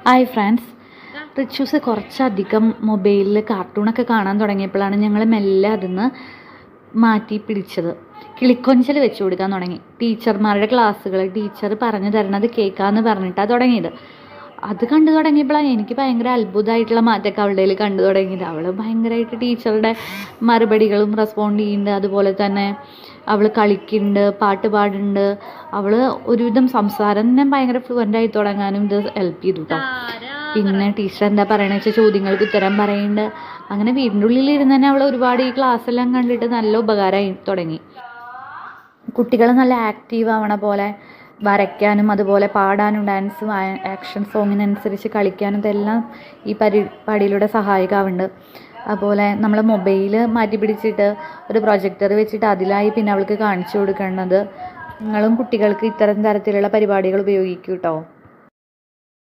Hi friends, Richu's കുറച്ചധികം മൊബൈലിൽ കാർട്ടൂണൊക്കെ കാണാൻ തുടങ്ങിയപ്പോഴാണ് ഞങ്ങൾ മെല്ലെ അതിന്ന് മാറ്റി പിടിച്ചത്. കിളിക്കൊഞ്ചൽ വെച്ച് കൊടുക്കാൻ തുടങ്ങി. ടീച്ചർമാരുടെ ക്ലാസ്സുകൾ ടീച്ചർ പറഞ്ഞു തരണത് കേൾക്കാമെന്ന് പറഞ്ഞിട്ടാണ് തുടങ്ങിയത്. അത് കണ്ടു തുടങ്ങിയപ്പോഴാണ് എനിക്ക് ഭയങ്കര അത്ഭുതമായിട്ടുള്ള മാറ്റമൊക്കെ അവളുടെ കയ്യിൽ കണ്ടു തുടങ്ങിയത്. അവൾ ഭയങ്കരമായിട്ട് ടീച്ചറുടെ മറുപടികളും റെസ്പോണ്ട് ചെയ്യുന്നുണ്ട്. അതുപോലെ തന്നെ അവൾ കളിക്കുന്നുണ്ട്, പാട്ട് പാടുന്നുണ്ട്. അവൾ ഒരുവിധം സംസാരം തന്നെ ഭയങ്കര ഫ്ലുവൻ്റായി തുടങ്ങാനും ഇത് ഹെൽപ്പ് ചെയ്തു കേട്ടോ. പിന്നെ ടീച്ചർ എന്താ പറയണത് വെച്ചാൽ ചോദ്യങ്ങൾക്ക് ഉത്തരം പറയുന്നുണ്ട്. അങ്ങനെ വീടിൻ്റെ ഉള്ളിലിരുന്ന് തന്നെ അവൾ ഒരുപാട് ഈ ക്ലാസ്സെല്ലാം കണ്ടിട്ട് നല്ല ഉപകാരമായി തുടങ്ങി. കുട്ടികൾ നല്ല ആക്റ്റീവ് ആവണ പോലെ വരയ്ക്കാനും അതുപോലെ പാടാനും ഡാൻസും ആക്ഷൻ സോങ്ങിനനുസരിച്ച് കളിക്കാനും ഇതെല്ലാം ഈ പരിപാടിയിലൂടെ സഹായകമാവുന്നുണ്ട്. അതുപോലെ നമ്മൾ മൊബൈൽ മാറ്റി പിടിച്ചിട്ട് ഒരു പ്രൊജക്ടർ വെച്ചിട്ട് അതിലായി പിന്നെ അവൾക്ക് കാണിച്ചു കൊടുക്കുന്നത്. നിങ്ങളും കുട്ടികൾക്ക് ഇത്തരം തരത്തിലുള്ള പരിപാടികൾ ഉപയോഗിക്കൂ കേട്ടോ.